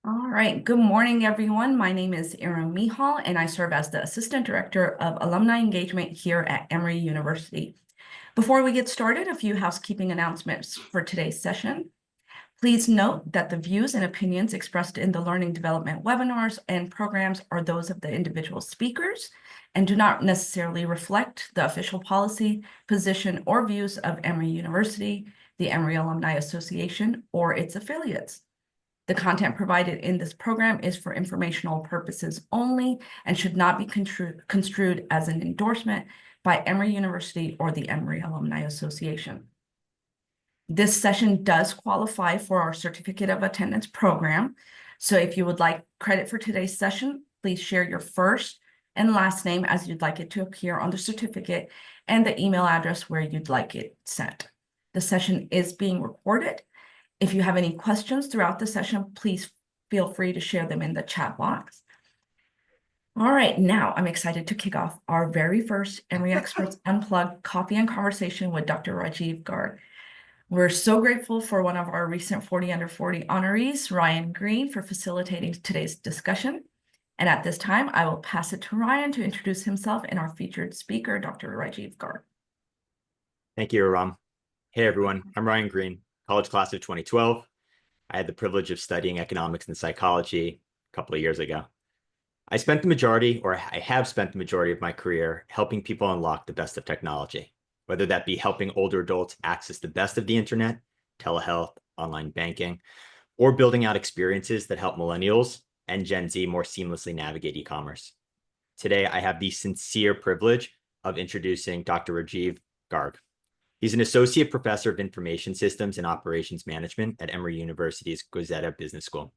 All right. Good morning, everyone. My name is Erin Mihal, and I serve as the Assistant Director of Alumni Engagement here at Emory University. Before we get started, a few housekeeping announcements for today's session. Please note that the views and opinions expressed in the learning development webinars and programs are those of the individual speakers and do not necessarily reflect the official policy, position, or views of Emory University, the Emory Alumni Association, or its affiliates. The content provided in this program is for informational purposes only and should not be construed as an endorsement by Emory University or the Emory Alumni Association. This session does qualify for our Certificate of Attendance program. So if you would like credit for today's session, please share your first and last name as you'd like it to appear on the certificate and the email address where you'd like it sent. The session is being recorded. If you have any questions throughout the session, please feel free to share them in the chat box. All right, now I'm excited to kick off our very first Emory Experts Unplugged Coffee and Conversation with Dr. Rajiv Garg. We're so grateful for one of our recent 40 Under 40 honorees, Ryan Green, for facilitating today's discussion. And at this time, I will pass it to Ryan to introduce himself and our featured speaker, Dr. Rajiv Garg. Thank you, Aram. Hey, everyone. I'm Ryan Green, college class of 2012. I had the privilege of studying economics and psychology a couple of years ago. I have spent the majority of my career helping people unlock the best of technology, whether that be helping older adults access the best of the internet, telehealth, online banking, or building out experiences that help millennials and Gen Z more seamlessly navigate e-commerce. Today, I have the sincere privilege of introducing Dr. Rajiv Garg. He's an associate professor of information systems and operations management at Emory University's Goizueta Business School.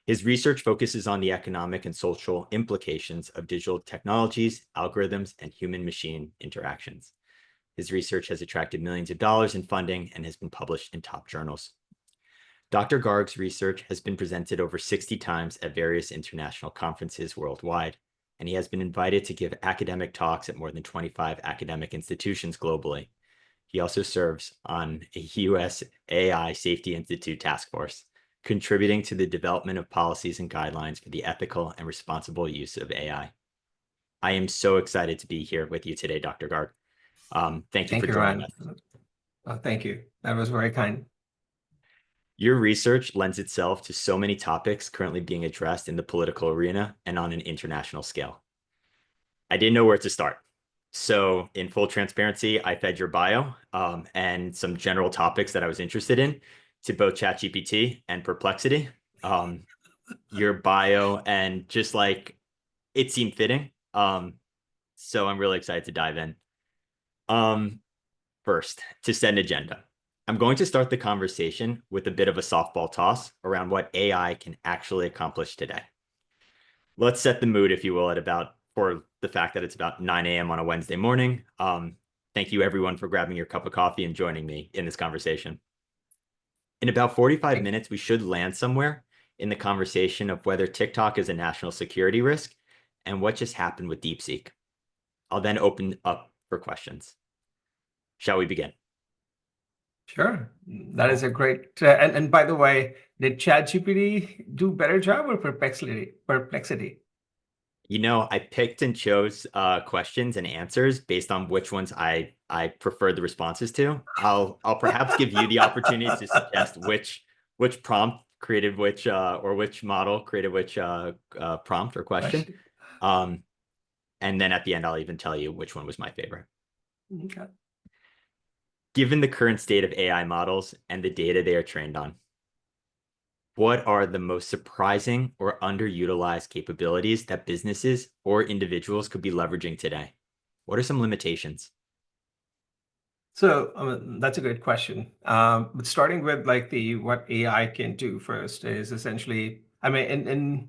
His research focuses on the economic and social implications of digital technologies, algorithms, and human-machine interactions. His research has attracted millions of dollars in funding and has been published in top journals. Dr. Garg's research has been presented over 60 times at various international conferences worldwide, and he has been invited to give academic talks at more than 25 academic institutions globally. He also serves on a U.S. AI Safety Institute task force, contributing to the development of policies and guidelines for the ethical and responsible use of AI. I am so excited to be here with you today, Dr. Garg. Thank you for joining us. Oh, thank you. That was very kind. Your research lends itself to so many topics currently being addressed in the political arena and on an international scale. I didn't know where to start. So in full transparency, I fed your bio and some general topics that I was interested in to both ChatGPT and Perplexity. Your bio and just like it seemed fitting. So I'm really excited to dive in. First, to set an agenda. I'm going to start the conversation with a bit of a softball toss around what AI can actually accomplish today. Let's set the mood, if you will, for the fact that it's about 9 a.m. on a Wednesday morning. Thank you, everyone, for grabbing your cup of coffee and joining me in this conversation. In about 45 minutes, we should land somewhere in the conversation of whether TikTok is a national security risk and what just happened with DeepSeek. I'll then open up for questions. Shall we begin? Sure. That is a great... and by the way, did ChatGPT do a better job or Perplexity? You know, I picked and chose questions and answers based on which ones I preferred the responses to. I'll perhaps give you the opportunity to suggest which prompt created which or which model created which prompt or question. And then at the end, I'll even tell you which one was my favorite. Okay. Given the current state of AI models and the data they are trained on, what are the most surprising or underutilized capabilities that businesses or individuals could be leveraging today? What are some limitations? So that's a good question. But starting with like what AI can do first is essentially, I mean, and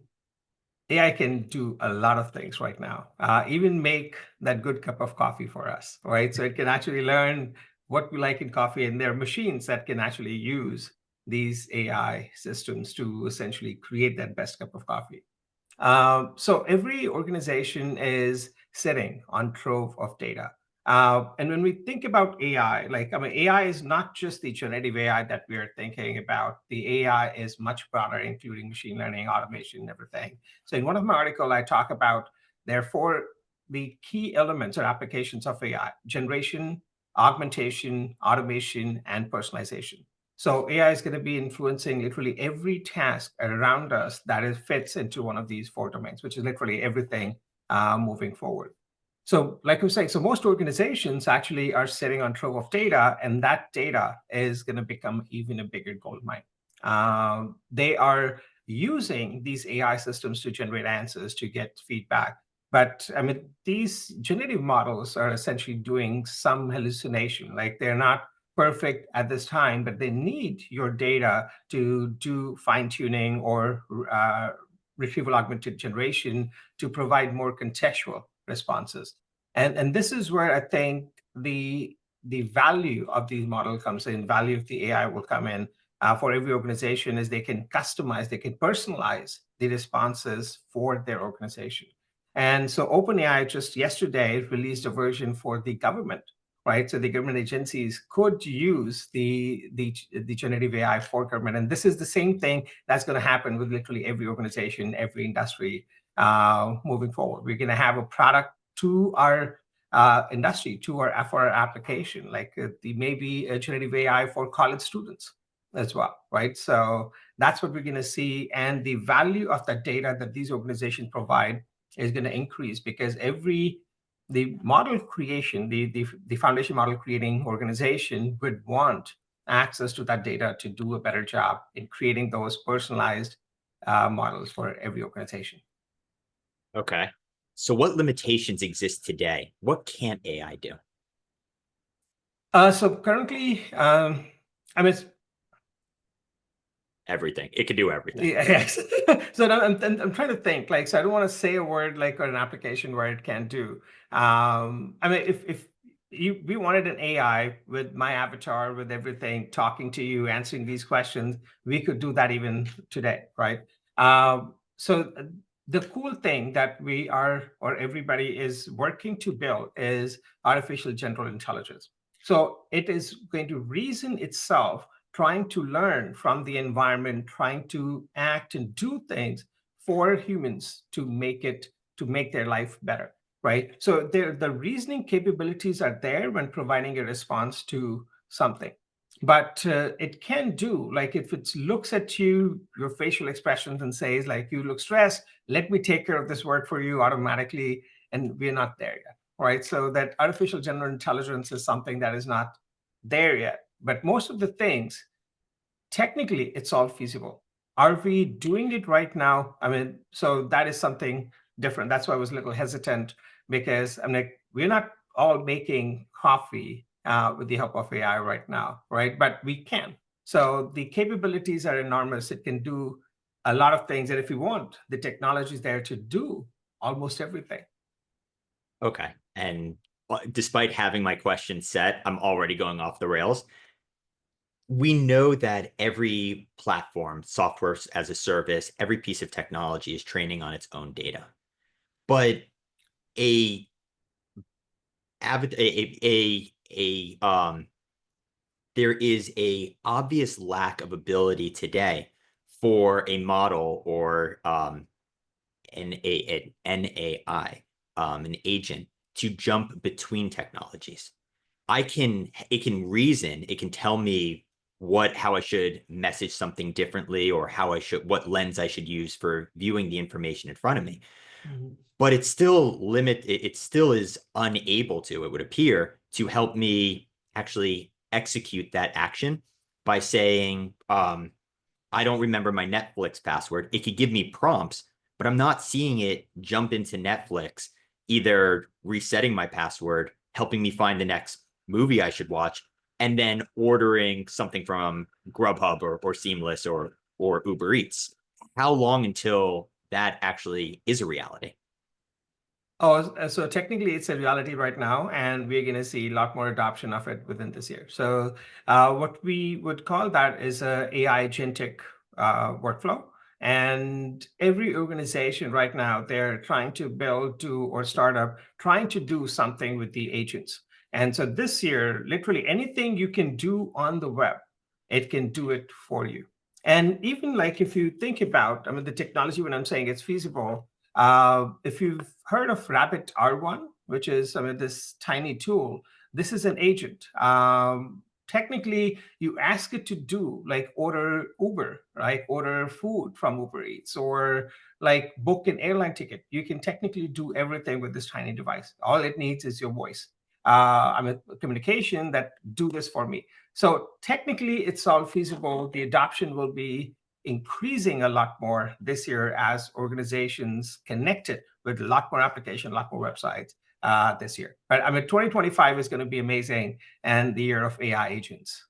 AI can do a lot of things right now, even make that good cup of coffee for us, right? So it can actually learn what we like in coffee, and there are machines that can actually use these AI systems to essentially create that best cup of coffee. So every organization is sitting on trove of data. And when we think about AI, AI is not just the generative AI that we're thinking about. The AI is much broader, including machine learning, automation, and everything. So in one of my articles, I talk about therefore the key elements or applications of AI: generation, augmentation, automation, and personalization. So AI is going to be influencing literally every task around us that fits into one of these four domains, which is literally everything moving forward. So like I was saying, so most organizations actually are sitting on trove of data, and that data is going to become even a bigger gold mine. They are using these AI systems to generate answers, to get feedback. But I mean, these generative models are essentially doing some hallucination. Like they're not perfect at this time, but they need your data to do fine tuning or retrieval augmented generation to provide more contextual responses. And this is where I think the value of these models comes in, value of the AI will come in for every organization, is they can customize, they can personalize the responses for their organization. And so OpenAI just yesterday released a version for the government, right? So the government agencies could use the generative AI for government. And this is the same thing that's going to happen with literally every organization, every industry moving forward. We're going to have a product to our industry, for our application, like maybe a generative AI for college students as well, right? So that's what we're going to see. And the value of the data that these organizations provide is going to increase, because the model creation, the foundation model creating organization would want access to that data to do a better job in creating those personalized models for every organization. Okay. So what limitations exist today? What can't AI do? So currently, I mean, Everything. It can do everything. yes. So now I'm trying to think. Like, so I don't want to say a word like or an application where it can do. I mean, if we wanted an AI with my avatar, with everything, talking to you, answering these questions, we could do that even today, right? So the cool thing that we are, or everybody is working to build, is artificial general intelligence. So it is going to reason itself, trying to learn from the environment, trying to act and do things for humans to make their life better, right? So the reasoning capabilities are there when providing a response to something. But it can do, like if it looks at you, your facial expressions, and says like, you look stressed, let me take care of this work for you automatically. And we're not there yet, right? So that artificial general intelligence is something that is not there yet. But most of the things, technically, it's all feasible. Are we doing it right now? I mean, so that is something different. That's why I was a little hesitant, because I'm like, we're not all making coffee with the help of AI right now, right? But we can. So the capabilities are enormous. It can do a lot of things. And if you want, the technology is there to do almost everything. Okay. And despite having my question set, I'm already going off the rails. We know that every platform, software as a service, every piece of technology is training on its own data. But a there is a obvious lack of ability today for a model or an AI, an agent, to jump between technologies. It can reason, it can tell me how I should message something differently, or what lens I should use for viewing the information in front of me. Mhm. But it still is unable to, it would appear, to help me actually execute that action by saying, I don't remember my Netflix password. It could give me prompts, but I'm not seeing it jump into Netflix, either resetting my password, helping me find the next movie I should watch, and then ordering something from Grubhub or Seamless or Uber Eats. How long until that actually is a reality? Oh, so technically it's a reality right now, and we're going to see a lot more adoption of it within this year. So what we would call that is a AI agentic workflow. And every organization right now, they're trying to build, or startup, trying to do something with the agents. And so this year, literally anything you can do on the web, it can do it for you. And even like if you think about, I mean, the technology, when I'm saying it's feasible, if you've heard of Rabbit R1, which is, I mean, this tiny tool, this is an agent. Technically, you ask it to do like order Uber, right? Order food from Uber Eats, or like book an airline ticket. You can technically do everything with this tiny device. All it needs is your voice. I mean, communication that do this for me. So technically, it's all feasible. The adoption will be increasing a lot more this year as organizations connected with a lot more application, a lot more websites this year. But I mean, 2025 is going to be amazing, and the year of AI agents.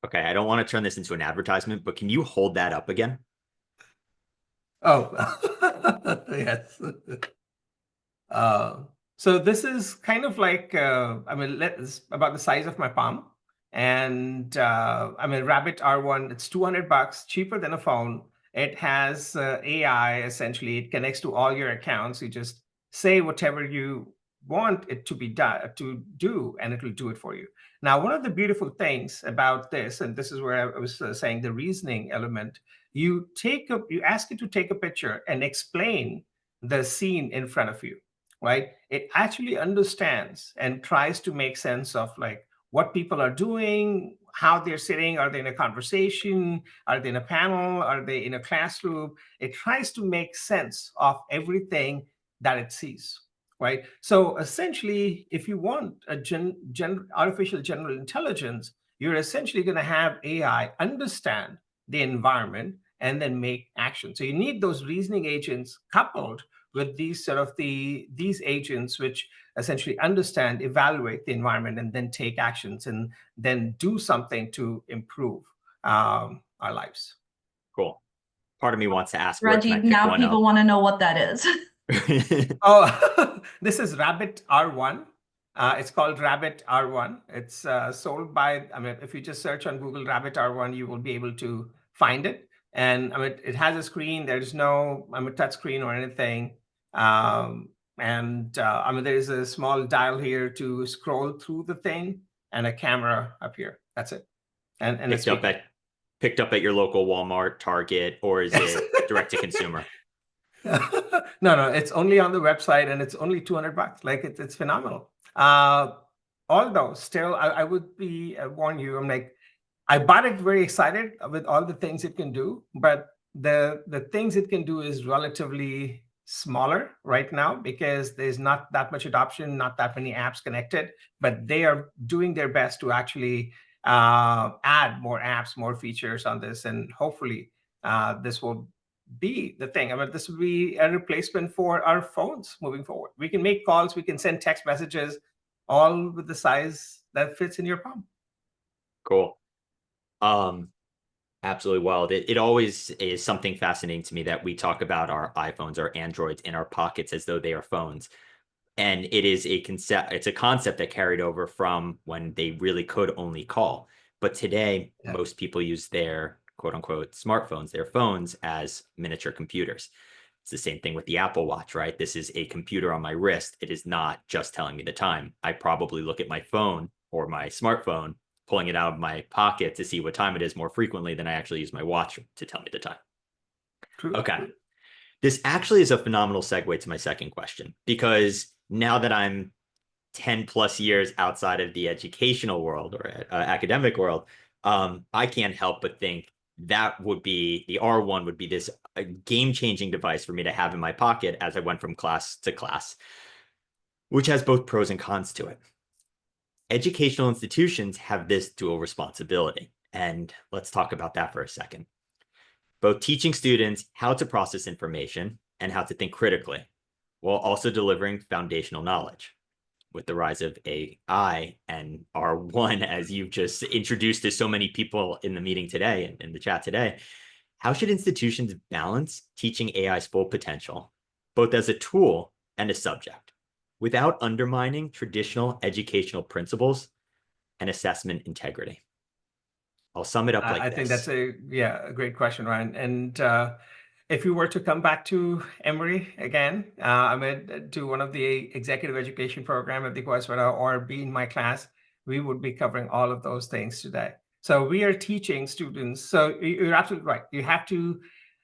Okay, I don't want to turn this into an advertisement, but can you hold that up again? Oh, yes. So this is kind of like, I mean, it's about the size of my palm. And I mean, Rabbit R1, it's $200, cheaper than a phone. It has AI, essentially. It connects to all your accounts. You just say whatever you want it to be done to do, and it will do it for you. Now, one of the beautiful things about this, and this is where I was saying the reasoning element, you ask it to take a picture and explain the scene in front of you, right? It actually understands and tries to make sense of like what people are doing, how they're sitting. Are they in a conversation? Are they in a panel? Are they in a classroom? It tries to make sense of everything that it sees, right? So essentially, if you want a artificial general intelligence, you're essentially going to have AI understand the environment and then make action. So you need those reasoning agents coupled with these these agents, which essentially understand, evaluate the environment, and then take actions and then do something to improve our lives. Cool. Part of me wants to ask, where can I Rajiv, pick now one people up? want to know what that is. Oh, this is Rabbit R1. It's called Rabbit R1. It's sold by, I mean, if you just search on Google Rabbit R1, you will be able to find it. And I mean, it has a screen. There's no, I mean, touch screen or anything. I mean, there's a small dial here to scroll through the thing, and a camera up here. That's it. And a speaker. Picked up at your local Walmart, Target, or is it direct to consumer? No, it's only on the website, and it's only $200. Like it's phenomenal. Although still, I would be warn you. I'm like, I bought it very excited with all the things it can do, but the things it can do is relatively smaller right now because there's not that much adoption, not that many apps connected. But they are doing their best to actually add more apps, more features on this, and hopefully this will be the thing. I mean, this will be a replacement for our phones moving forward. We can make calls, we can send text messages, all with the size that fits in your palm. Cool. Absolutely wild. It always is something fascinating to me that we talk about our iPhones or Androids in our pockets as though they are phones. And it is it's a concept that carried over from when they really could only call. But today, most people use their quote unquote smartphones, their phones, as miniature computers. It's the same thing with the Apple Watch, right? This is a computer on my wrist. It is not just telling me the time. I probably look at my phone or my smartphone, pulling it out of my pocket to see what time it is more frequently than I actually use my watch to tell me the time. True. Okay. This actually is a phenomenal segue to my second question, because now that I'm 10 plus years outside of the educational world or academic world, I can't help but think that would be the R1 would be this game-changing device for me to have in my pocket as I went from class to class, which has both pros and cons to it. Educational institutions have this dual responsibility, and let's talk about that for a second. Both teaching students how to process information and how to think critically, while also delivering foundational knowledge. With the rise of AI and R1, as you've just introduced to so many people in the meeting today and in the chat today, how should institutions balance teaching AI's full potential, both as a tool and a subject, without undermining traditional educational principles and assessment integrity? I'll sum it up like this. I think that's a great question, Ryan. And if you were to come back to Emory again, I mean, to one of the executive education program at the Goizueta or be in my class, we would be covering all of those things today. So we are teaching students. So you're absolutely right. You have to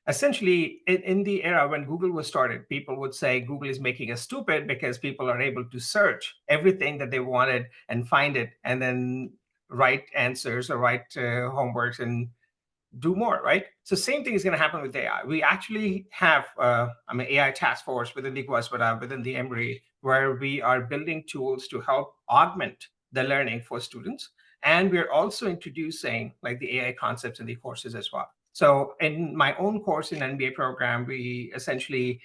essentially, in the era when Google was started, people would say Google is making us stupid because people are able to search everything that they wanted and find it and then write answers or write homeworks and do more, right? So same thing is going to happen with AI. We actually have, AI task force within the Goizueta, within the Emory, where we are building tools to help augment the learning for students. And we're also introducing like the AI concepts in the courses as well. So in my own course in MBA program, we essentially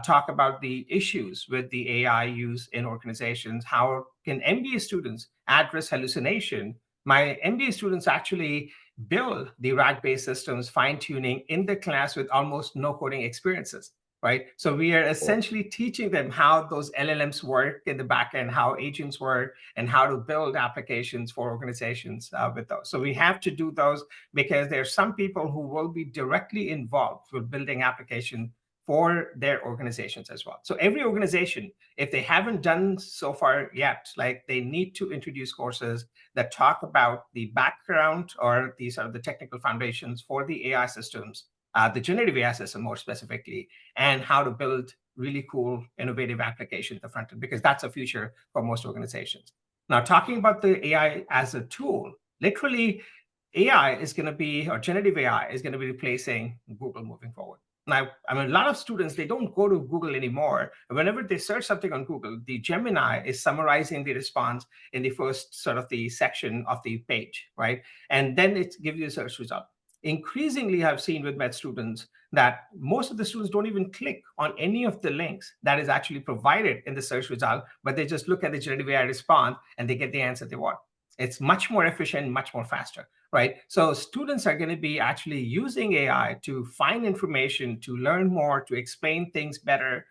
talk about the issues with the AI use in organizations. How can MBA students address hallucination? My MBA students actually build the RAG-based systems fine-tuning in the class with almost no coding experiences, right? So we are essentially teaching them how those LLMs work in the back end, how agents work, and how to build applications for organizations with those. So we have to do those because there are some people who will be directly involved with building application for their organizations as well. So every organization, if they haven't done so far yet, like they need to introduce courses that talk about the background or these are the technical foundations for the AI systems, the generative AI system more specifically, and how to build really cool, innovative applications at the front end, because that's a future for most organizations. Now, talking about the AI as a tool, literally AI is going to be, or generative AI is going to be replacing Google moving forward. Now, I mean, a lot of students, they don't go to Google anymore. Whenever they search something on Google, the Gemini is summarizing the response in the first sort of the section of the page, right? And then it gives you a search result. Increasingly, I've seen with med students that most of the students don't even click on any of the links that is actually provided in the search result, but they just look at the generative AI response and they get the answer they want. It's much more efficient, much more faster, right? So students are going to be actually using AI to find information, to learn more, to explain things better,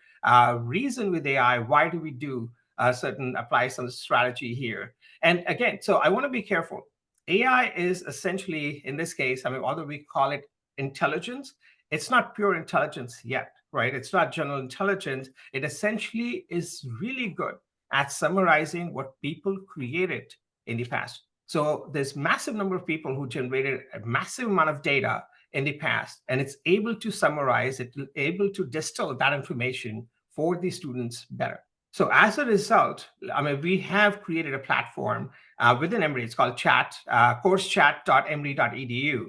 reason with AI. Why do we do apply some strategy here? And again, so I want to be careful. AI is essentially, in this case, I mean, although we call it intelligence, it's not pure intelligence yet, right? It's not general intelligence. It essentially is really good at summarizing what people created in the past. So there's massive number of people who generated a massive amount of data in the past, and it's able to summarize it, able to distill that information for the students better. So as a result, I mean, we have created a platform within Emory. It's called courseChat.emory.edu,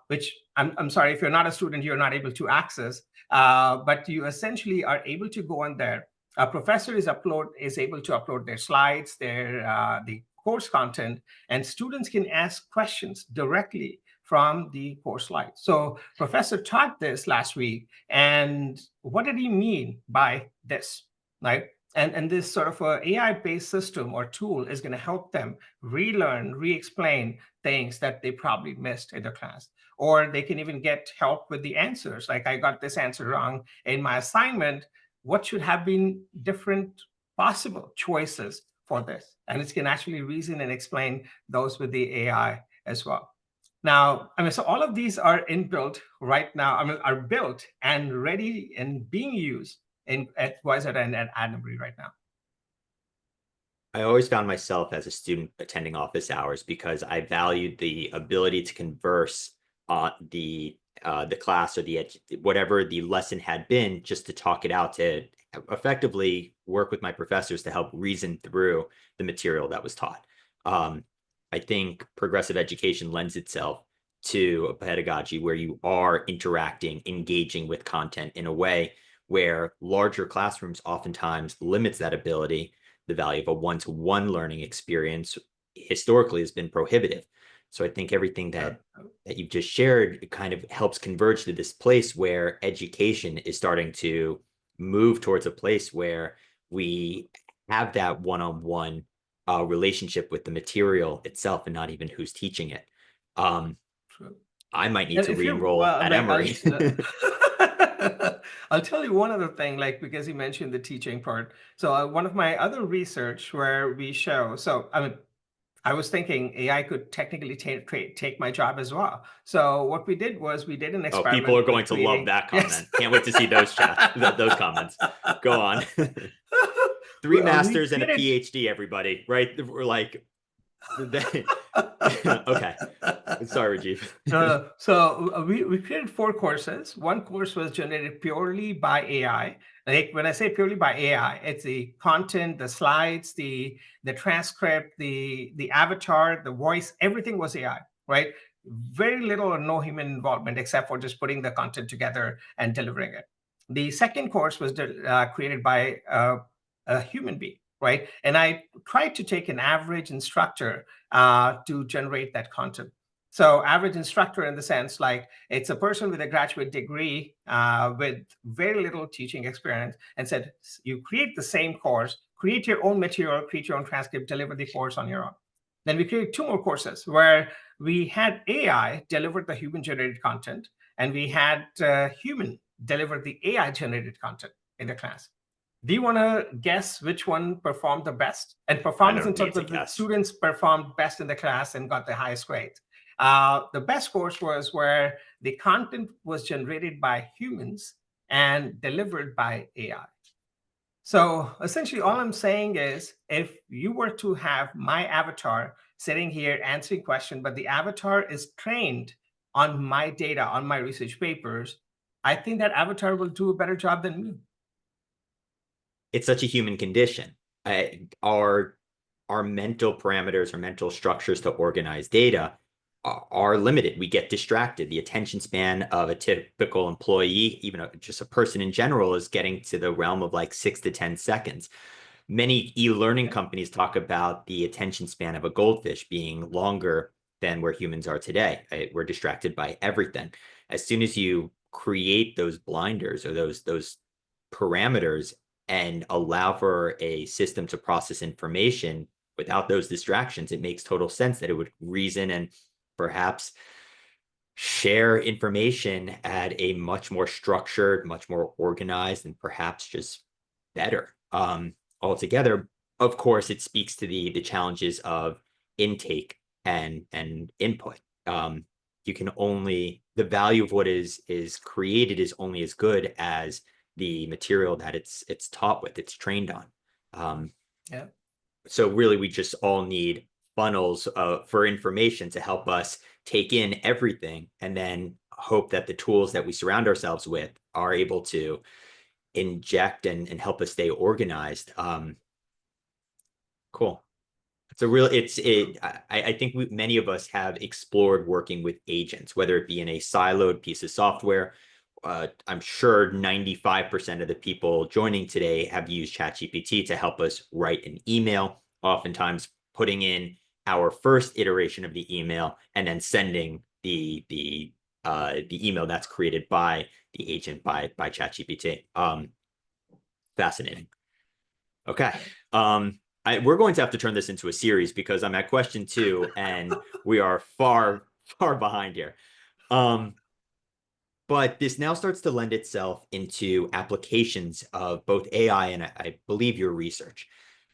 which I'm sorry, if you're not a student, you're not able to access, but you essentially are able to go on there. A professor is able to upload their slides, the course content, and students can ask questions directly from the course slides. So professor taught this last week, and what did he mean by this, right? And this sort of a AI-based system or tool is going to help them relearn, re-explain things that they probably missed in the class. Or they can even get help with the answers. Like, I got this answer wrong in my assignment. What should have been different possible choices for this? And it can actually reason and explain those with the AI as well. Now, I mean, so all of these are inbuilt right now, I mean, are built and ready and being used at Goizueta and at Emory right now. I always found myself as a student attending office hours because I valued the ability to converse on the class or whatever the lesson had been, just to talk it out, to effectively work with my professors to help reason through the material that was taught. I think progressive education lends itself to a pedagogy where you are interacting, engaging with content in a way where larger classrooms oftentimes limits that ability. The value of a one-to-one learning experience historically has been prohibitive. So I think everything that you've just shared, it kind of helps converge to this place where education is starting to move towards a place where we have that one-on-one relationship with the material itself and not even who's teaching it. I might need And to if you're, re-enroll at Emory. I'll tell you one other thing, like, because you mentioned the teaching part. So one of my other research where we show, so I mean, I was thinking AI could technically take my job as well. So what we did was we did an Oh, experiment. people are going to love creating... that Yes. comment. Can't wait to see those chats, those comments. Go on. 3 masters and a PhD, everybody, right? We're like, okay. Sorry, Rajiv. So we created 4 courses. One course was generated purely by AI. Like when I say purely by AI, it's the content, the slides, the transcript, the avatar, the voice, everything was AI, right? Very little or no human involvement except for just putting the content together and delivering it. The second course was created by a human being, right? And I tried to take an average instructor to generate that content. So average instructor in the sense like it's a person with a graduate degree with very little teaching experience, and said, you create the same course, create your own material, create your own transcript, deliver the course on your own. Then we created 2 more courses where we had AI deliver the human generated content, and we had human deliver the AI generated content in the class. Do you want to guess which one performed the best? And performance in terms of the students performed best in the class and got the highest grades. The best course was where the content was generated by humans and delivered by AI. So essentially, all I'm saying is if you were to have my avatar sitting here answering questions, but the avatar is trained on my data, on my research papers, I think that avatar will do a better job than me. It's such a human condition. Our mental parameters, our mental structures to organize data are limited. We get distracted. The attention span of a typical employee, even just a person in general, is getting to the realm of like 6 to 10 seconds. Many e-learning companies talk about the attention span of a goldfish being longer than where humans are today. We're distracted by everything. As soon as you create those blinders or those parameters and allow for a system to process information without those distractions, it makes total sense that it would reason and perhaps share information at a much more structured, much more organized, and perhaps just better altogether. Of course, it speaks to the challenges of intake and input. You can only, the value of what is created is only as good as the material that it's taught with, it's trained on. Yeah. So really, we just all need funnels for information to help us take in everything, and then hope that the tools that we surround ourselves with are able to inject and help us stay organized. Cool. It's a real, I think many of us have explored working with agents, whether it be in a siloed piece of software. I'm sure 95% of the people joining today have used ChatGPT to help us write an email, oftentimes putting in our first iteration of the email and then sending the email that's created by the agent by ChatGPT. Fascinating. Okay. We're going to have to turn this into a series because I'm at question 2 and we are far behind here. But this now starts to lend itself into applications of both AI and I believe your research.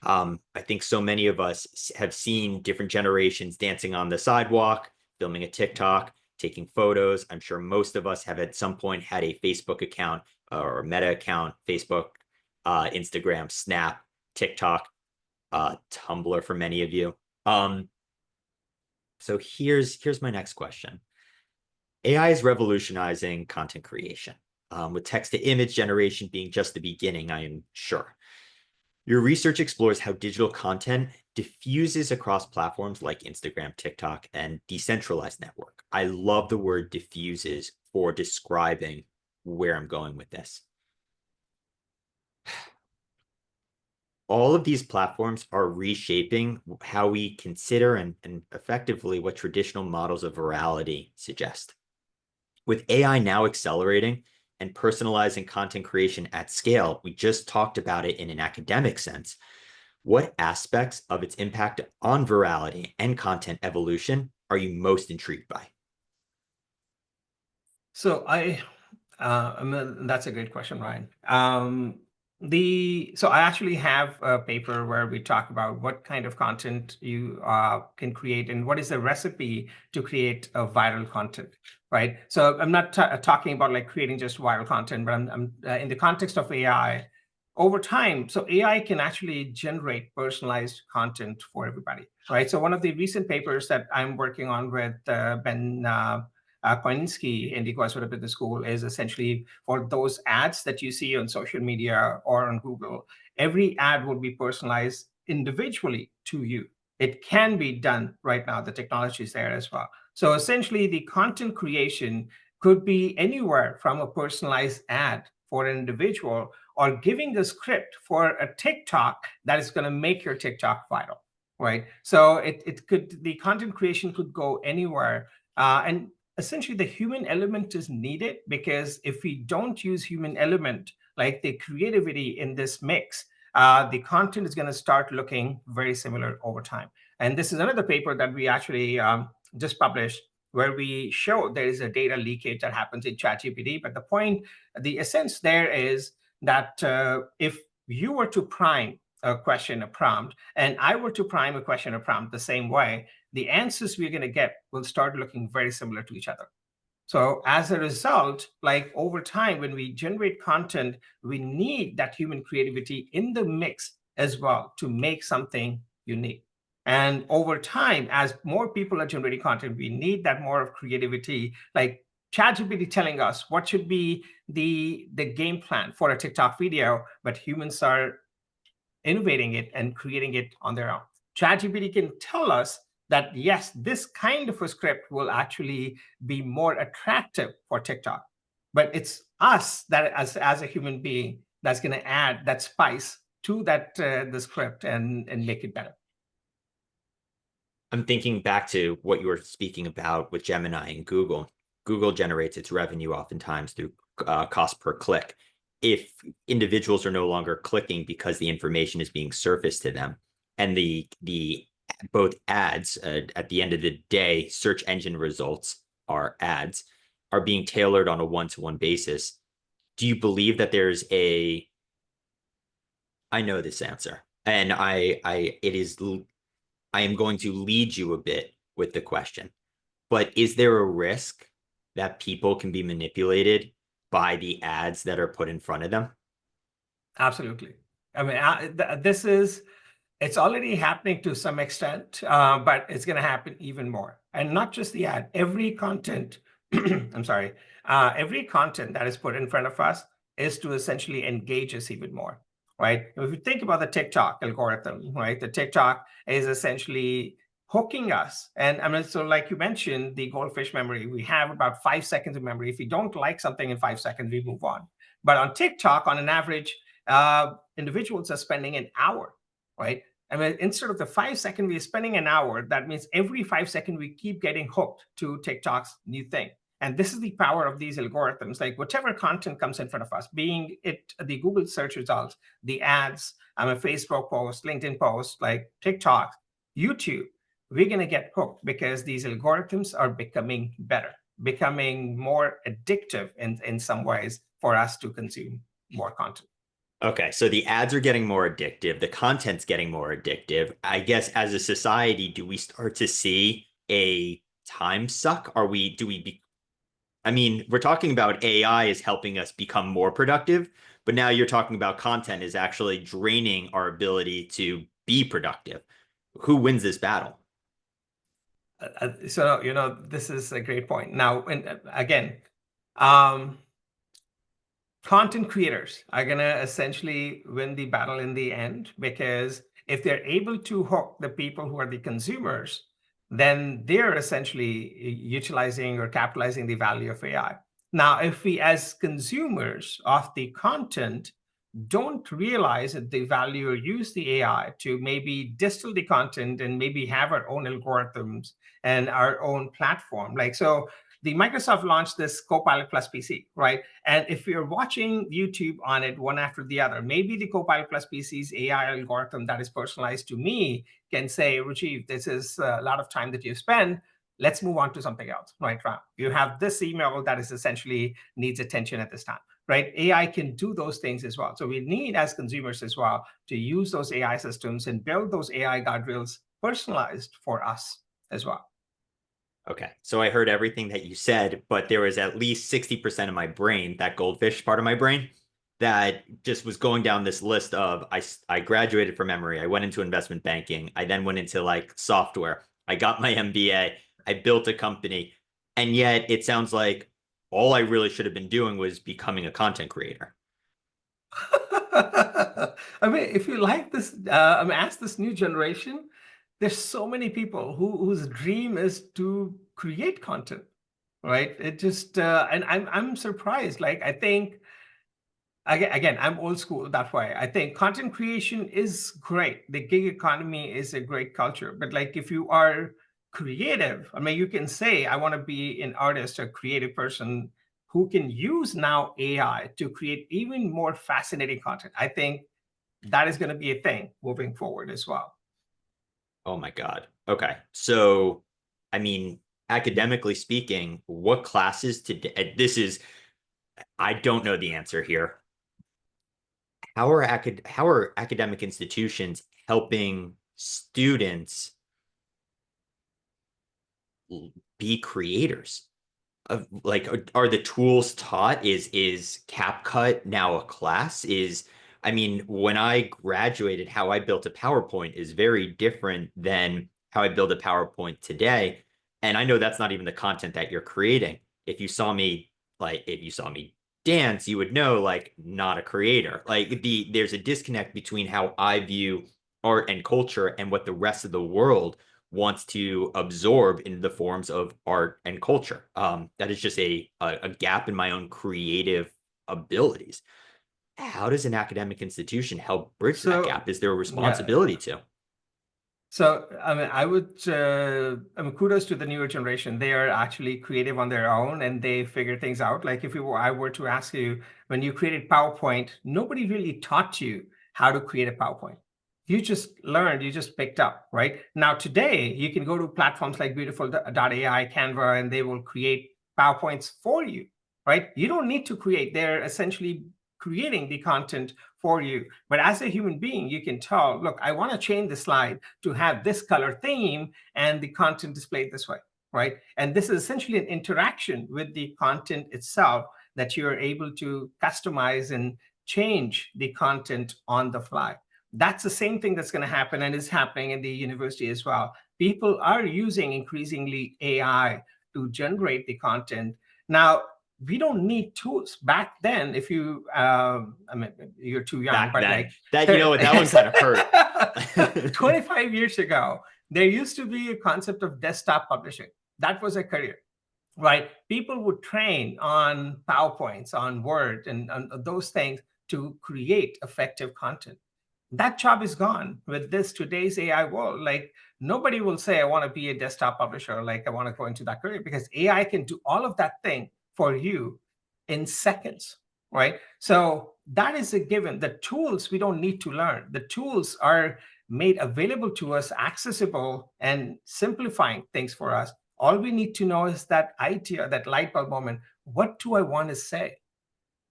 I think so many of us have seen different generations dancing on the sidewalk, filming a TikTok, taking photos. I'm sure most of us have at some point had a Facebook account or a Meta account, Facebook, Instagram, Snap, TikTok, Tumblr for many of you. So here's my next question. AI is revolutionizing content creation, with text to image generation being just the beginning, I am sure. Your research explores how digital content diffuses across platforms like Instagram, TikTok, and decentralized network. I love the word diffuses for describing where I'm going with this. All of these platforms are reshaping how we consider and effectively what traditional models of virality suggest. With AI now accelerating and personalizing content creation at scale, we just talked about it in an academic sense. What aspects of its impact on virality and content evolution are you most intrigued by? So that's a great question, Ryan. So I actually have a paper where we talk about what kind of content you can create and what is the recipe to create a viral content, right? So I'm not talking about like creating just viral content, but I'm in the context of AI. Over time, so AI can actually generate personalized content for everybody, right? So one of the recent papers that I'm working on with Ben Koinski in the Goizueta Business School is essentially for those ads that you see on social media or on Google. Every ad will be personalized individually to you. It can be done right now. The technology is there as well. So essentially, the content creation could be anywhere from a personalized ad for an individual or giving a script for a TikTok that is going to make your TikTok viral, right? So the content creation could go anywhere. And essentially the human element is needed, because if we don't use human element, like the creativity in this mix, the content is going to start looking very similar over time. And this is another paper that we actually just published, where we show there is a data leakage that happens in ChatGPT. But the essence there is that if you were to prime a question, a prompt, and I were to prime a question, a prompt the same way, the answers we're going to get will start looking very similar to each other. So as a result, like over time, when we generate content, we need that human creativity in the mix as well to make something unique. And over time, as more people are generating content, we need that more of creativity, like ChatGPT telling us what should be the game plan for a TikTok video, but humans are innovating it and creating it on their own. ChatGPT can tell us that, yes, this kind of a script will actually be more attractive for TikTok. But it's us that, as a human being, that's going to add that spice to the script and make it better. I'm thinking back to what you were speaking about with Gemini and Google. Google generates its revenue oftentimes through cost per click. If individuals are no longer clicking because the information is being surfaced to them, and the both ads at the end of the day, search engine results are ads, are being tailored on a one-to-one basis, do you believe that there's a, I know this answer, and I am going to lead you a bit with the question, but is there a risk that people can be manipulated by the ads that are put in front of them? Absolutely. I mean, it's already happening to some extent, but it's going to happen even more. And not just the ad, every content, I'm sorry, every content that is put in front of us is to essentially engage us even more, right? If you think about the TikTok algorithm, right? The TikTok is essentially hooking us. And I mean, so like you mentioned, the goldfish memory, we have about 5 seconds of memory. If we don't like something in 5 seconds, we move on. But on TikTok, on an average, individuals are spending an hour, right? I mean, instead of the 5 second, we're spending an hour. That means every 5 seconds, we keep getting hooked to TikTok's new thing. And this is the power of these algorithms. Like whatever content comes in front of us, being it the Google search results, the ads, a Facebook post, LinkedIn post, like TikTok, YouTube, we're going to get hooked because these algorithms are becoming better, becoming more addictive in some ways for us to consume more content. Okay, so the ads are getting more addictive, the content's getting more addictive. I guess as a society, do we start to see a time suck? I mean, we're talking about AI is helping us become more productive, but now you're talking about content is actually draining our ability to be productive. Who wins this battle? So, this is a great point. Now, again, content creators are going to essentially win the battle in the end, because if they're able to hook the people who are the consumers, then they're essentially utilizing or capitalizing the value of AI. Now, if we as consumers of the content don't realize that the value or use the AI to maybe distill the content and maybe have our own algorithms and our own platform. Like, so the Microsoft launched this Copilot Plus PC, right? And if you're watching YouTube on it one after the other, maybe the Copilot Plus PC's AI algorithm that is personalized to me can say, Rajiv, this is a lot of time that you spend. Let's move on to something else, right? You have this email that is essentially needs attention at this time. right? AI can do those things as well. So we need, as consumers as well, to use those AI systems and build those AI guardrails personalized for us as well. Okay, so I heard everything that you said, but there was at least 60% of my brain, that goldfish part of my brain, that just was going down this list of I graduated from Emory, I went into investment banking, I then went into like software, I got my MBA, I built a company, and yet it sounds like all I really should have been doing was becoming a content creator. I mean, if you like this, ask this new generation, there's so many people whose dream is to create content, right? It just, and I'm surprised. Like, I think, again, I'm old school that way. I think content creation is great. The gig economy is a great culture. But like, if you are creative, I mean, you can say, I want to be an artist, a creative person who can use now AI to create even more fascinating content. I think that is going to be a thing moving forward as well. Oh my God. Okay. So, I mean, academically speaking, what classes today, I don't know the answer here. How are academic institutions helping students be creators? Like, are the tools taught? Is CapCut now a class? I mean, when I graduated, how I built a PowerPoint is very different than how I build a PowerPoint today. And I know that's not even the content that you're creating. If you saw me dance, you would know, like, not a creator. Like, there's a disconnect between how I view art and culture and what the rest of the world wants to absorb into the forms of art and culture. That is just a gap in my own creative abilities. How does an academic institution help bridge that So, gap? Is there a yeah. responsibility to? So, I mean, I mean, kudos to the newer generation. They are actually creative on their own and they figure things out. Like if I were to ask you, when you created PowerPoint, nobody really taught you how to create a PowerPoint. You just learned, you just picked up, right? Now, today, you can go to platforms like Beautiful.ai, Canva, and they will create PowerPoints for you, right? You don't need to create. They're essentially creating the content for you. But as a human being, you can tell, look, I want to change the slide to have this color theme and the content displayed this way, right? And this is essentially an interaction with the content itself that you're able to customize and change the content on the fly. That's the same thing that's going to happen and is happening in the university as well. People are using increasingly AI to generate the content. Now, we don't need tools back then. If you, I mean, you're too young, Back but then, like that one kind of hurt. 25 years ago, there used to be a concept of desktop publishing. That was a career, right? People would train on PowerPoints, on Word, and on those things to create effective content. That job is gone with this today's AI world. Like nobody will say, I want to be a desktop publisher, like I want to go into that career because AI can do all of that thing for you in seconds, right? So that is a given. The tools we don't need to learn. The tools are made available to us, accessible and simplifying things for us. All we need to know is that idea, that light bulb moment. What do I want to say?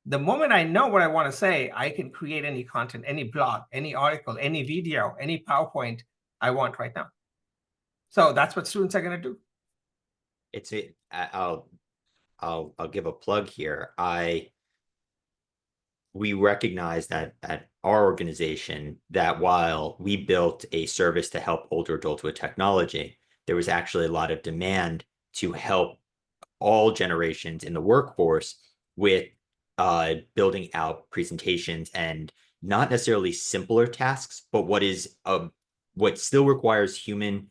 The moment I know what I want to say, I can create any content, any blog, any article, any video, any PowerPoint I want right now. So that's what students are going to do. I'll give a plug here. We recognize that at our organization that while we built a service to help older adults with technology, there was actually a lot of demand to help all generations in the workforce with building out presentations and not necessarily simpler tasks, but what still requires human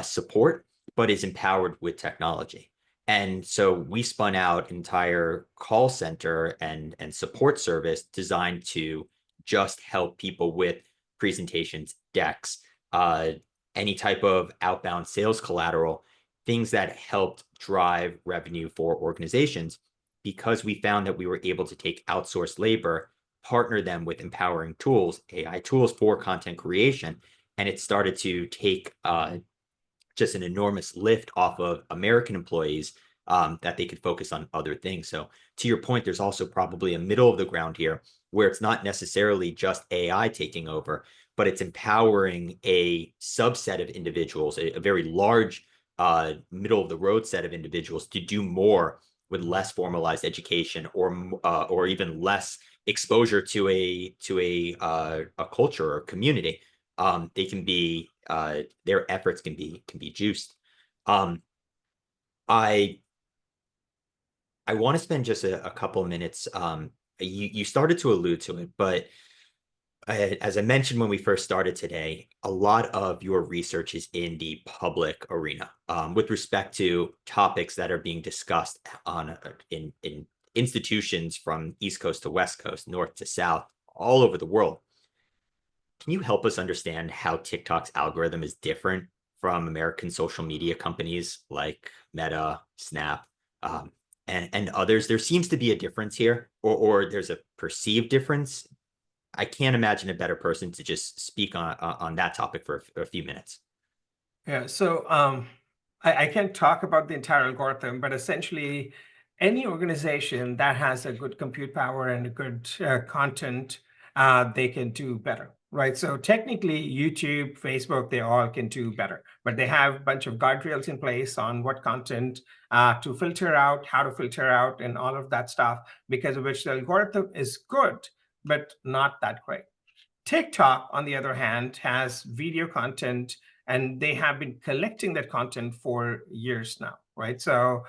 support, but is empowered with technology. And so we spun out an entire call center and support service designed to just help people with presentations, decks, any type of outbound sales collateral, things that helped drive revenue for organizations, because we found that we were able to take outsourced labor, partner them with empowering tools, AI tools for content creation, and it started to take just an enormous lift off of American employees that they could focus on other things. So to your point, there's also probably a middle of the ground here where it's not necessarily just AI taking over, but it's empowering a subset of individuals, a very large middle of the road set of individuals to do more with less formalized education or even less exposure to a culture or community. They can be their efforts can be juiced. I want to spend just a couple minutes. You started to allude to it, but as I mentioned when we first started today, a lot of your research is in the public arena with respect to topics that are being discussed in institutions from East Coast to West Coast, North to South, all over the world. Can you help us understand how TikTok's algorithm is different from American social media companies like Meta, Snap, and others? There seems to be a difference here, or there's a perceived difference. I can't imagine a better person to just speak on that topic for a few minutes. Yeah, so I can't talk about the entire algorithm, but essentially, any organization that has a good compute power and a good content, they can do better, right? So technically, YouTube, Facebook, they all can do better, but they have a bunch of guardrails in place on what content to filter out, how to filter out, and all of that stuff, because of which the algorithm is good, but not that great. TikTok, on the other hand, has video content, and they have been collecting that content for years now, right? So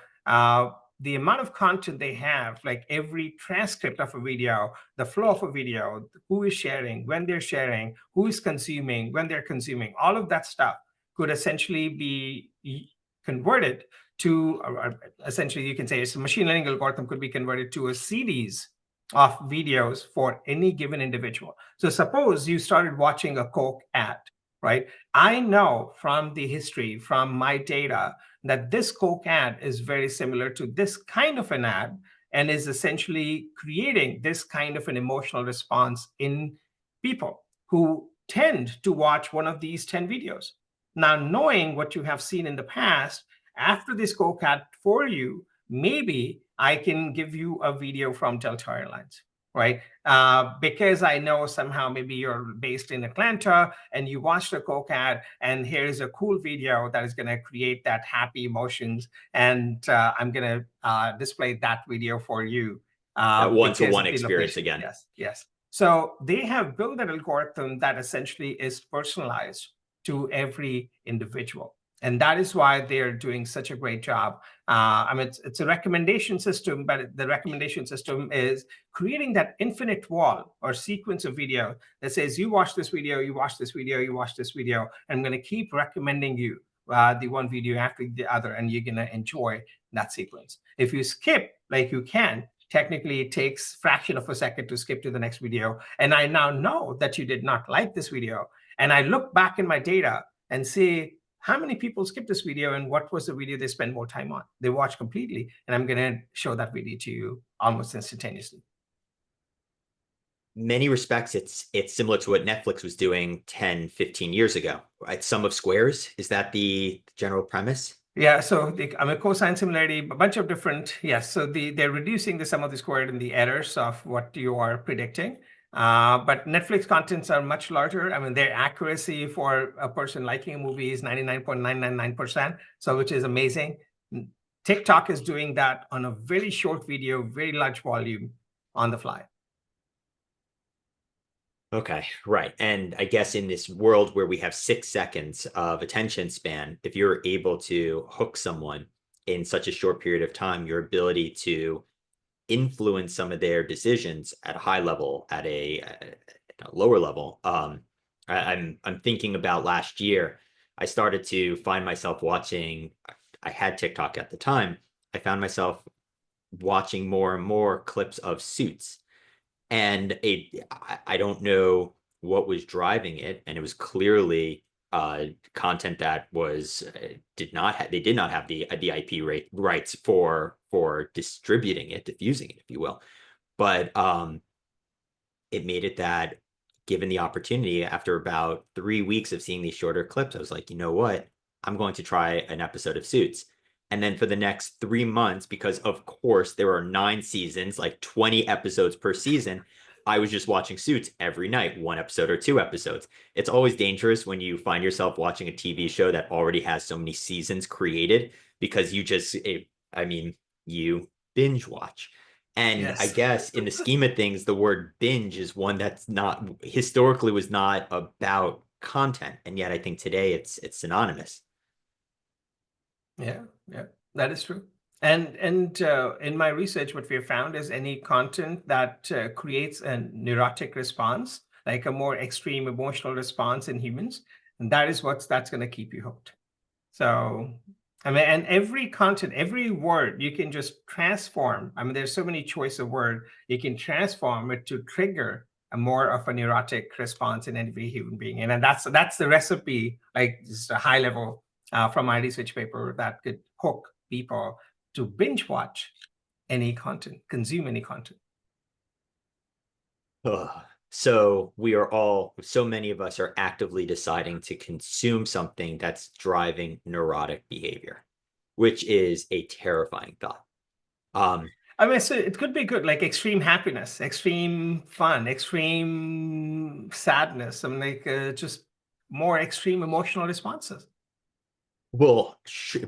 the amount of content they have, like every transcript of a video, the flow of a video, who is sharing, when they're sharing, who is consuming, when they're consuming, all of that stuff could essentially be converted to, essentially, you can say it's a machine learning algorithm could be converted to a series of videos for any given individual. So suppose you started watching a Coke ad, right? I know from the history, from my data, that this Coke ad is very similar to this kind of an ad and is essentially creating this kind of an emotional response in people who tend to watch one of these 10 videos. Now, knowing what you have seen in the past, after this Coke ad for you, maybe I can give you a video from Delta Airlines, right? Because I know somehow maybe you're based in Atlanta and you watched a Coke ad, and here's a cool video that is going to create that happy emotions, and I'm going to display that video for you. That one-to-one because of the experience location. again. Yes, yes. So they have built an algorithm that essentially is personalized to every individual. And that is why they're doing such a great job. I mean, it's a recommendation system, but the recommendation system is creating that infinite wall or sequence of video that says, you watch this video, you watch this video, you watch this video, and I'm going to keep recommending you the one video after the other, and you're going to enjoy that sequence. If you skip, like you can, technically it takes fraction of a second to skip to the next video. And I now know that you did not like this video. And I look back in my data and see, how many people skip this video and what was the video they spend more time on? They watch completely, and I'm going to show that video to you almost instantaneously. Many respects, it's similar to what Netflix was doing 10, 15 years ago, right? Sum of squares, is that the general premise? Yeah, so I mean, cosine similarity, a bunch of different, yes. So they're reducing the sum of the squared and the errors of what you are predicting. But Netflix contents are much larger. I mean, their accuracy for a person liking a movie is 99.999%, so which is amazing. TikTok is doing that on a very short video, very large volume on the fly. Okay, right. And I guess in this world where we have 6 seconds of attention span, if you're able to hook someone in such a short period of time, your ability to influence some of their decisions at a high level, at a lower level. I'm thinking about last year. I started to find myself watching. I had TikTok at the time. I found myself watching more and more clips of Suits, and I don't know what was driving it, and it was clearly content that was did not have the IP rights for distributing it, diffusing it, if you will. But it made it that, given the opportunity, after about 3 weeks of seeing these shorter clips, I was like, you know what? I'm going to try an episode of Suits. And then for the next 3 months, because of course there are 9 seasons, like 20 episodes per season, I was just watching Suits every night, 1 episode or 2 episodes. It's always dangerous when you find yourself watching a TV show that already has so many seasons created, because you binge watch. And I Yes. guess in the scheme of things, the word binge is one that's not historically was not about content. And yet I think today it's synonymous. Yeah, yeah, that is true. And in my research, what we have found is any content that creates a neurotic response, like a more extreme emotional response in humans, and that's going to keep you hooked. So, I mean, and every content, every word, you can just transform. I mean, there's so many choice of word. You can transform it to trigger a more of a neurotic response in every human being, and then that's the recipe, like just a high level from my research paper that could hook people to binge watch any content, consume any content. Ugh. So many of us are actively deciding to consume something that's driving neurotic behavior, which is a terrifying thought. I mean, so it could be good, like extreme happiness, extreme fun, extreme sadness. I mean, like just more extreme emotional responses. Well,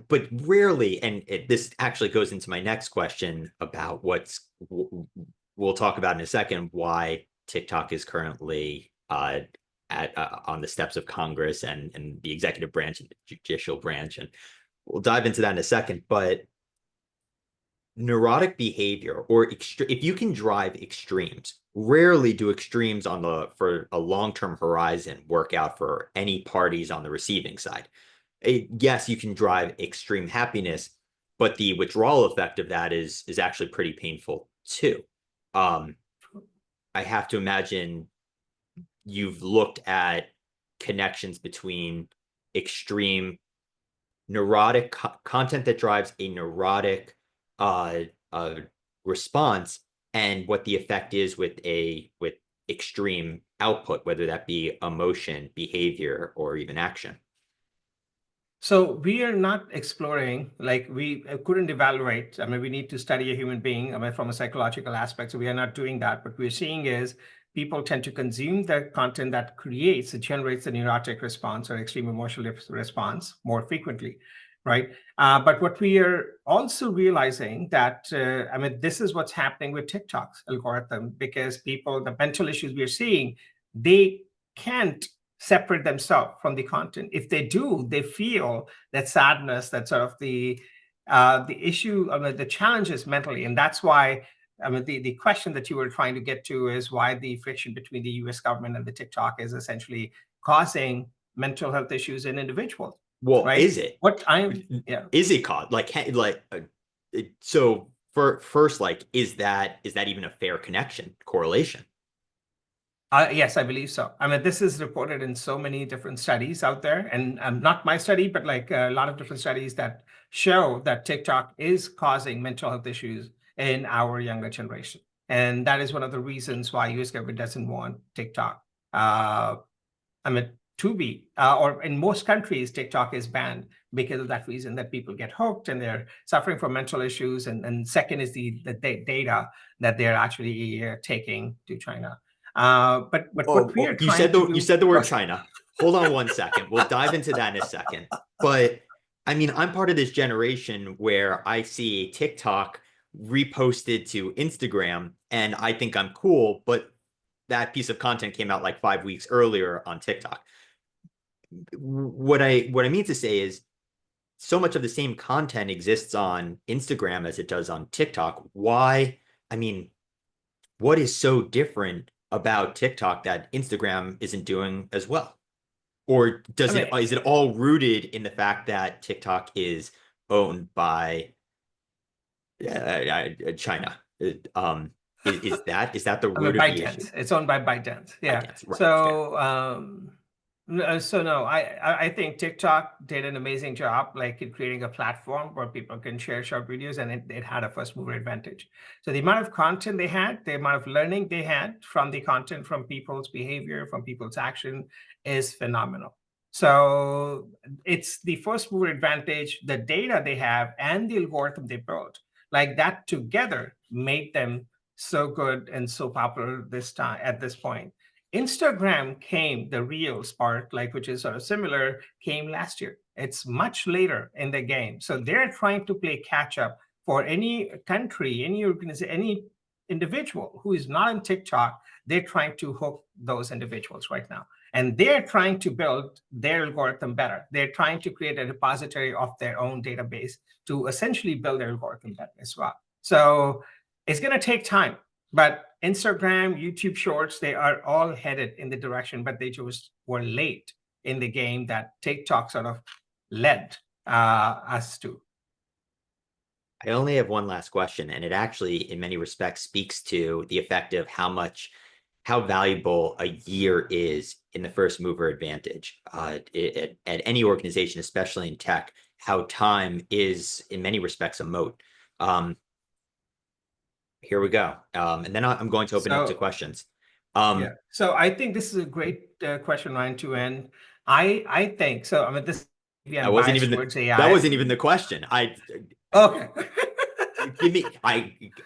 but rarely, and this actually goes into my next question about we'll talk about in a second, why TikTok is currently on the steps of Congress and the executive branch and the judicial branch, and we'll dive into that in a second. But neurotic behavior, or if you can drive extremes, rarely do extremes for a long-term horizon work out for any parties on the receiving side. Yes, you can drive extreme happiness, but the withdrawal effect of that is actually pretty painful too. I have to imagine you've looked at connections between extreme neurotic content that drives a neurotic uh, uh, response, and what the effect is with extreme output, whether that be emotion, behavior, or even action. So we are not exploring, like we couldn't evaluate. I mean, we need to study a human being, I mean, from a psychological aspect. So we are not doing that. What we're seeing is people tend to consume the content that generates a neurotic response or extreme emotional response more frequently, right? But what we are also realizing that, I mean, this is what's happening with TikTok's algorithm, because the mental issues we are seeing, they can't separate themselves from the content. If they do, they feel that sadness, that sort of the issue, I mean, the challenges mentally, and that's why. I mean, the question that you were trying to get to is why the friction between the U.S. government and the TikTok is essentially causing mental health issues in individuals. Well, Right? is it? Yeah. Is it caught? So for first, like, is that even a fair correlation? Yes, I believe so. I mean, this is reported in so many different studies out there, and not my study, but like a lot of different studies that show that TikTok is causing mental health issues in our younger generation. And that is one of the reasons why US government doesn't want TikTok. I mean, to be, or in most countries, TikTok is banned because of that reason, that people get hooked and they're suffering from mental issues. And second is the data that they're actually taking to China. But what we are You trying to do. you said the word China. Hold on one second. We'll dive into that in a second. But I mean, I'm part of this generation where I see TikTok reposted to Instagram, and I think I'm cool, but that piece of content came out like 5 weeks earlier on TikTok. What I mean to say is, so much of the same content exists on Instagram as it does on TikTok. Why? I mean, what is so different about TikTok that Instagram isn't doing as well? Or I mean, is it all rooted in the fact that TikTok is owned by China? Is that the I mean, root of the issue? ByteDance. It's owned by ByteDance. Yeah. ByteDance, right? Fair. So no, I think TikTok did an amazing job, like in creating a platform where people can share short videos, and it had a first mover advantage. So the amount of content they had, the amount of learning they had from the content, from people's behavior, from people's action, is phenomenal. So it's the first mover advantage, the data they have and the algorithm they built, like that together made them so good and so popular this time at this point. Instagram came, the Reels part, like which is sort of similar, came last year. It's much later in the game. So they're trying to play catch up for any country, any organization, any individual who is not on TikTok. They're trying to hook those individuals right now. And they're trying to build their algorithm better. They're trying to create a repository of their own database to essentially build their algorithm better as well. So it's going to take time. But Instagram, YouTube Shorts, they are all headed in the direction, but they just were late in the game that TikTok sort of led us to. I only have one last question, and it actually, in many respects, speaks to the effect of how valuable a year is in the first mover advantage. At any organization, especially in tech, how time is, in many respects, a moat. Here we go. And then I'm going to open up to questions. Yeah. So I think this is a great question, Ryan, to end. I think so. I mean, this that wasn't even the question. Okay. Give me.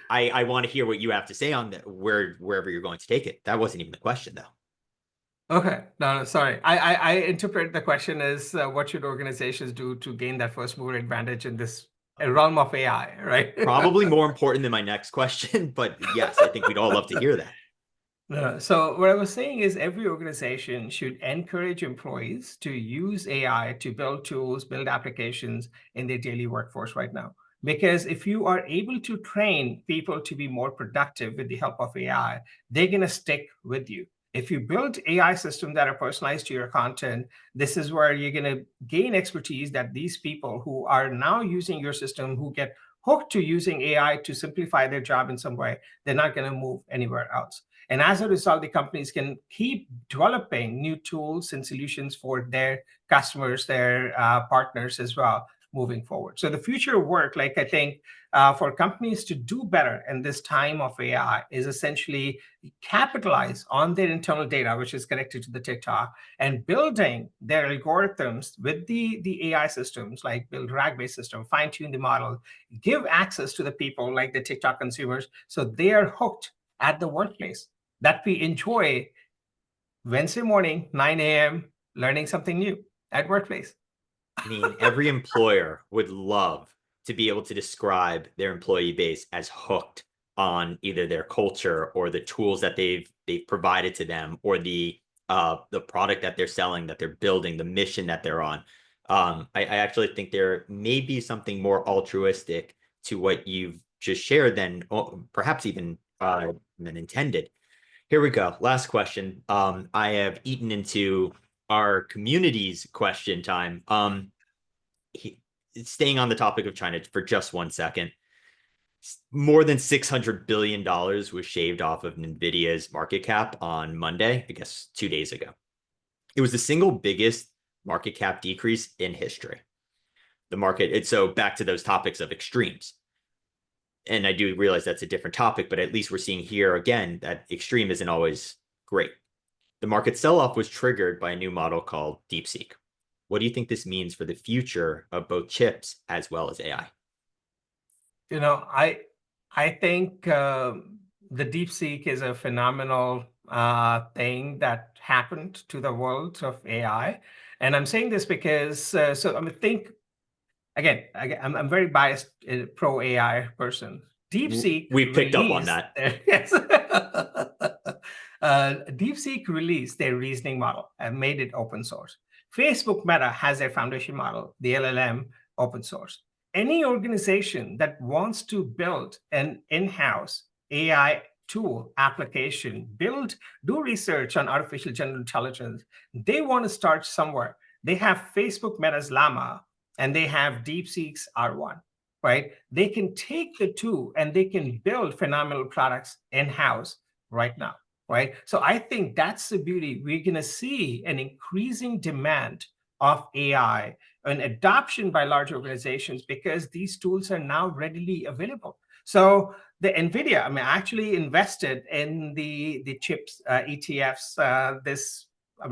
I want to hear what you have to say on that. Wherever you're going to take it. That wasn't even the question, though. Okay. No, sorry. I interpret the question as what should organizations do to gain that first mover advantage in this realm of AI, right? Probably more important than my next question, but yes, I think we'd all love to hear that. So what I was saying is every organization should encourage employees to use AI to build tools, build applications in their daily workforce right now. Because if you are able to train people to be more productive with the help of AI, they're going to stick with you. If you build AI systems that are personalized to your content, this is where you're going to gain expertise that these people who are now using your system, who get hooked to using AI to simplify their job in some way, they're not going to move anywhere else. And as a result, the companies can keep developing new tools and solutions for their customers, their partners as well, moving forward. So the future of work, like I think for companies to do better in this time of AI is essentially capitalize on their internal data, which is connected to the TikTok, and building their algorithms with the AI systems, like build RAG-based system, fine-tune the model, give access to the people like the TikTok consumers, so they are hooked at the workplace, that we enjoy Wednesday morning, 9 a.m., learning something new at workplace. I mean, every employer would love to be able to describe their employee base as hooked on either their culture or the tools that they've provided to them, or the product that they're selling, that they're building, the mission that they're on. I actually think there may be something more altruistic to what you've just shared than perhaps even than intended. Here we go. Last question. I have eaten into our community's question time. Staying on the topic of China for just 1 second, more than $600 billion was shaved off of NVIDIA's market cap on Monday, I guess 2 days ago. It was the single biggest market cap decrease in history. The market, so back to those topics of extremes. And I do realize that's a different topic, but at least we're seeing here again that extreme isn't always great. The market sell-off was triggered by a new model called DeepSeek. What do you think this means for the future of both chips as well as AI? You know, I think the DeepSeek is a phenomenal thing that happened to the world of AI. And I'm saying this because, so I mean, think, again, I'm very biased pro AI person. DeepSeek We've picked up on that. Yes. DeepSeek released their reasoning model and made it open source. Facebook Meta has their foundation model, the LLM, open source. Any organization that wants to build an in-house AI tool application, do research on artificial general intelligence, they want to start somewhere. They have Facebook Meta's Llama, and they have DeepSeek's R1, right? They can take the two and they can build phenomenal products in-house right now, right? So I think that's the beauty. We're going to see an increasing demand of AI and adoption by large organizations because these tools are now readily available. So the NVIDIA, I mean, actually invested in the chips ETFs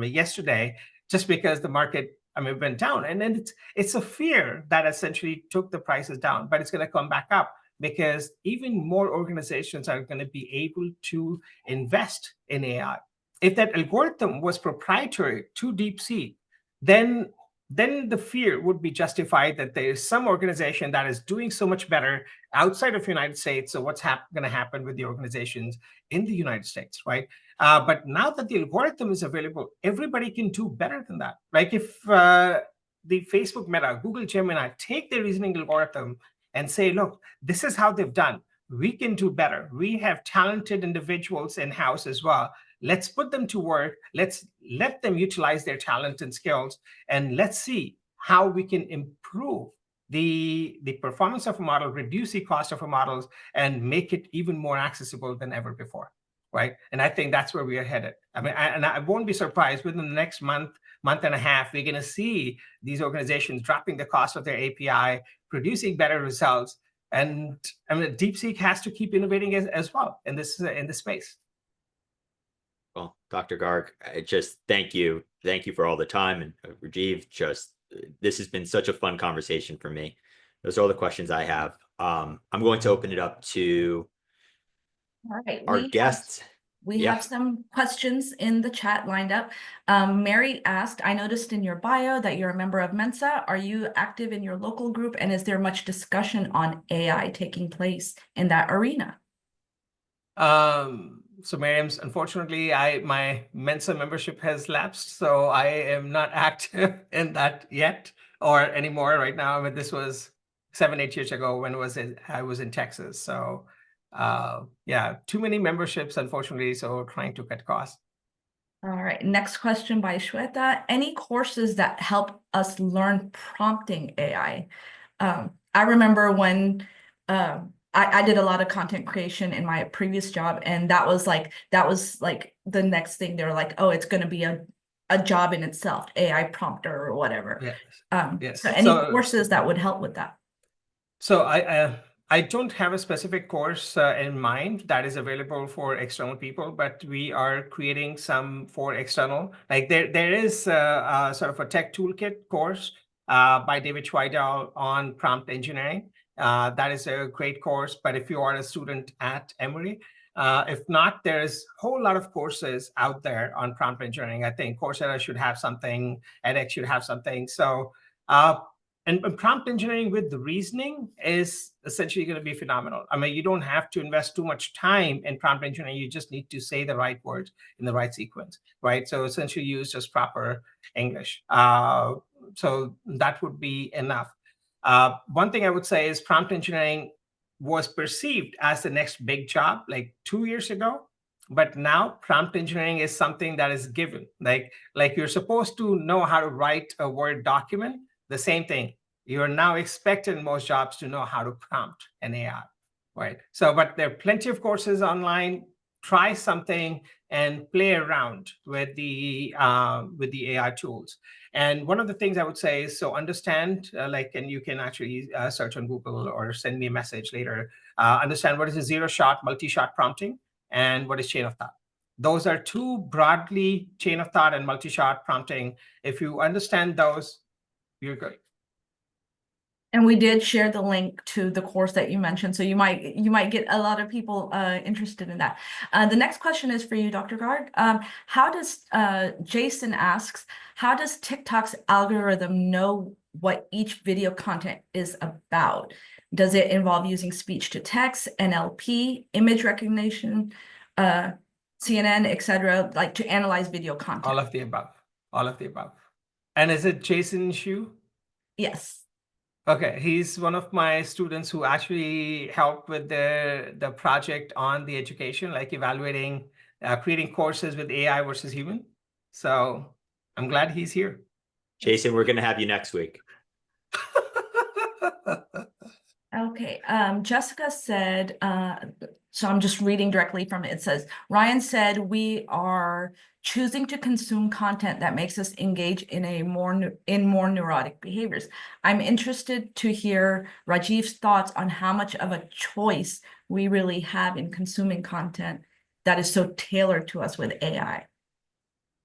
yesterday, just because the market, went down. And then it's a fear that essentially took the prices down, but it's going to come back up because even more organizations are going to be able to invest in AI. If that algorithm was proprietary to DeepSeek, then the fear would be justified that there is some organization that is doing so much better outside of the United States. So what's going to happen with the organizations in the United States, right? But now that the algorithm is available, everybody can do better than that. Like if the Facebook Meta, Google Gemini take their reasoning algorithm and say, look, this is how they've done. We can do better. We have talented individuals in-house as well. Let's put them to work. Let's let them utilize their talent and skills, and let's see how we can improve the performance of a model, reduce the cost of a models, and make it even more accessible than ever before, right? And I think that's where we are headed. I won't be surprised within the next month and a half, we're going to see these organizations dropping the cost of their API, producing better results, and DeepSeek has to keep innovating as well in this space. Well, Dr. Garg, I just thank you for all the time, and Rajiv, this has been such a fun conversation for me. Those are all the questions I have. I'm going to open it up to our guests. We have some questions in the chat lined up. Mary asked, I noticed in your bio that you're a member of Mensa. Are you active in your local group? And is there much discussion on AI taking place in that arena? So Miriam's, unfortunately, my Mensa membership has lapsed, so I am not active in that yet or anymore right now. This was 7-8 years ago when I was in Texas. So yeah, too many memberships, unfortunately, so trying to cut costs. All right, next question by Shweta. Any courses that help us learn prompting AI? I remember when I did a lot of content creation in my previous job, and that was like the next thing. They were like, oh, it's going to be a job in itself, AI prompter or whatever. Yes. Yes. So any courses that would help with that? So I don't have a specific course in mind that is available for external people, but we are creating some for external. Like there is sort of a tech toolkit course by David Schweidel on prompt engineering. That is a great course, but if you are a student at Emory, if not, there's a whole lot of courses out there on prompt engineering. I think Coursera should have something, edX should have something. So and prompt engineering with the reasoning is essentially going to be phenomenal. You don't have to invest too much time in prompt engineering. You just need to say the right words in the right sequence, right? So essentially use just proper English. So that would be enough. One thing I would say is prompt engineering was perceived as the next big job like 2 years ago. But now prompt engineering is something that is given. Like you're supposed to know how to write a Word document. The same thing. You're now expected in most jobs to know how to prompt an AI, right? So, but there are plenty of courses online. Try something and play around with the AI tools. And one of the things I would say is, so understand, and you can actually search on Google or send me a message later. Understand what is a zero-shot, multi-shot prompting, and what is chain of thought. Those are two broadly chain of thought and multi-shot prompting. If you understand those, you're good. And we did share the link to the course that you mentioned, so you might get a lot of people interested in that. The next question is for you, Dr. Garg. How does Jason asks, how does TikTok's algorithm know what each video content is about? Does it involve using speech to text, NLP, image recognition, CNN, etc., like to analyze video content? All of the above. All of the above. And is it Jason Shu? Yes. Okay, he's one of my students who actually helped with the project on the education, like evaluating, creating courses with AI versus human. So I'm glad he's here. Jason, we're going to have you next week. Okay, Jessica said, so I'm just reading directly from it. It says, Ryan said, we are choosing to consume content that makes us engage in more neurotic behaviors. I'm interested to hear Rajiv's thoughts on how much of a choice we really have in consuming content that is so tailored to us with AI.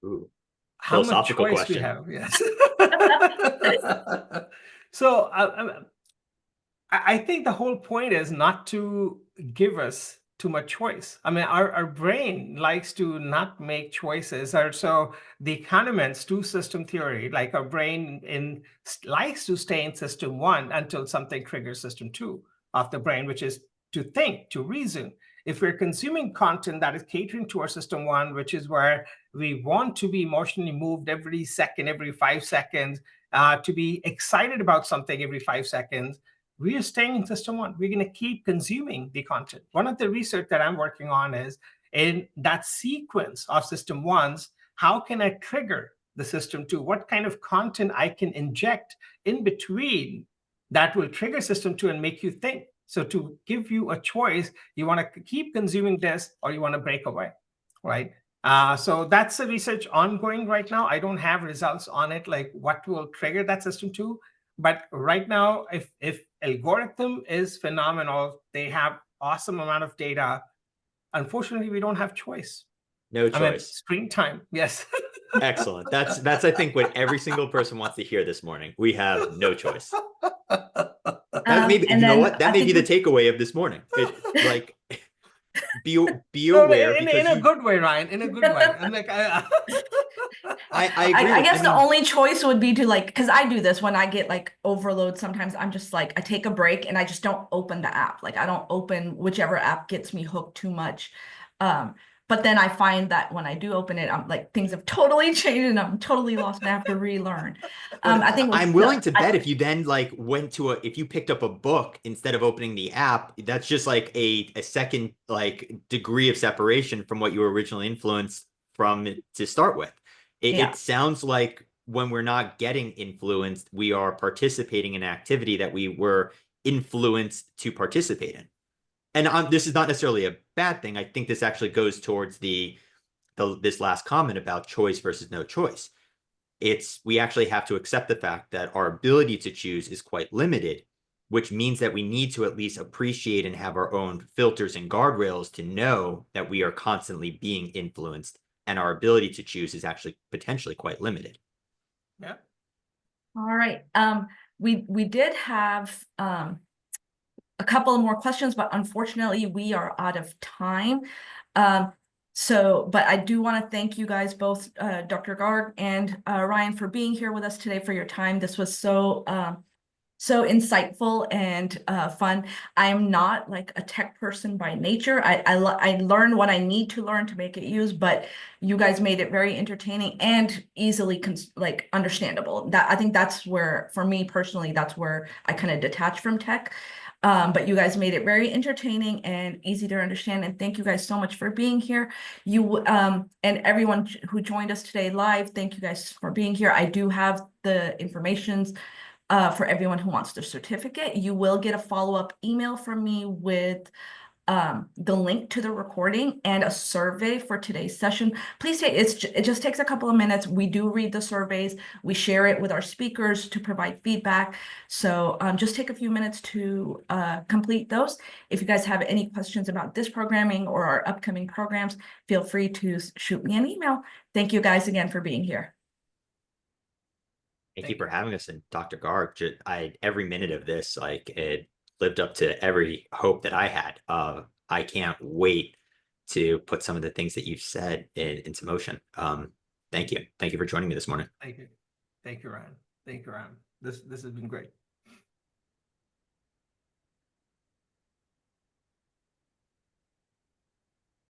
Ooh. how much Philosophical choice we question. have. Yes. So I think the whole point is not to give us too much choice. I mean, our brain likes to not make choices. Or so the Kahneman's two-system theory, like our brain likes to stay in system one until something triggers system two of the brain, which is to think, to reason. If we're consuming content that is catering to our system one, which is where we want to be emotionally moved every second, every 5 seconds, to be excited about something every 5 seconds, we are staying in system one. We're going to keep consuming the content. One of the research that I'm working on is in that sequence of system ones, how can I trigger the system two? What kind of content I can inject in between that will trigger system two and make you think? So to give you a choice, you want to keep consuming this or you want to break away, right? So that's the research ongoing right now. I don't have results on it, like what will trigger that system two. But right now, if algorithm is phenomenal, they have awesome amount of data. Unfortunately, we don't have choice. No I mean, choice. screen time, yes. Excellent. That's I think what every single person wants to hear this morning. We have no choice. That maybe, And you know then what? That I may be think the takeaway of this morning. Like, be No, aware because in a you, good way, Ryan. In a good way. I'm like, I agree I with, guess I the mean, only choice would be to like, because I do this when I get like overload. Sometimes I'm just like, I take a break and I just don't open the app. Like I don't open whichever app gets me hooked too much. But then I find that when I do open it, I'm like, things have totally changed and I'm totally lost and I have to relearn. but I think I'm willing to bet if you then like went to if you picked up a book instead of opening the app, that's just like a second like degree of separation from what you were originally influenced from it to start with. It sounds like when we're not getting influenced, we are participating in activity that we were influenced to participate in. And this is not necessarily a bad thing. I think this actually goes towards this last comment about choice versus no choice. We actually have to accept the fact that our ability to choose is quite limited, which means that we need to at least appreciate and have our own filters and guardrails to know that we are constantly being influenced and our ability to choose is actually potentially quite limited. Yeah. All right. We did have a couple of more questions, but unfortunately we are out of time. But I do want to thank you guys both, Dr. Garg and Ryan, for being here with us today, for your time. This was so insightful and fun. I am not like a tech person by nature. I learn what I need to learn to make it use, but you guys made it very entertaining and easily like understandable. I think that's where, for me personally, that's where I kind of detach from tech. But you guys made it very entertaining and easy to understand. And thank you guys so much for being here. And everyone who joined us today live, thank you guys for being here. I do have the information for everyone who wants their certificate. You will get a follow-up email from me with the link to the recording and a survey for today's session. Please take it just takes a couple of minutes. We do read the surveys. We share it with our speakers to provide feedback. So just take a few minutes to complete those. If you guys have any questions about this programming or our upcoming programs, feel free to shoot me an email. Thank you guys again for being here. Thank you for having us. And Dr. Garg, every minute of this, like it lived up to every hope that I had. I can't wait to put some of the things that you've said into motion. Thank you. Thank you for joining me this morning. Thank you. Thank you, Ryan. Thank you, Ryan. This has been great.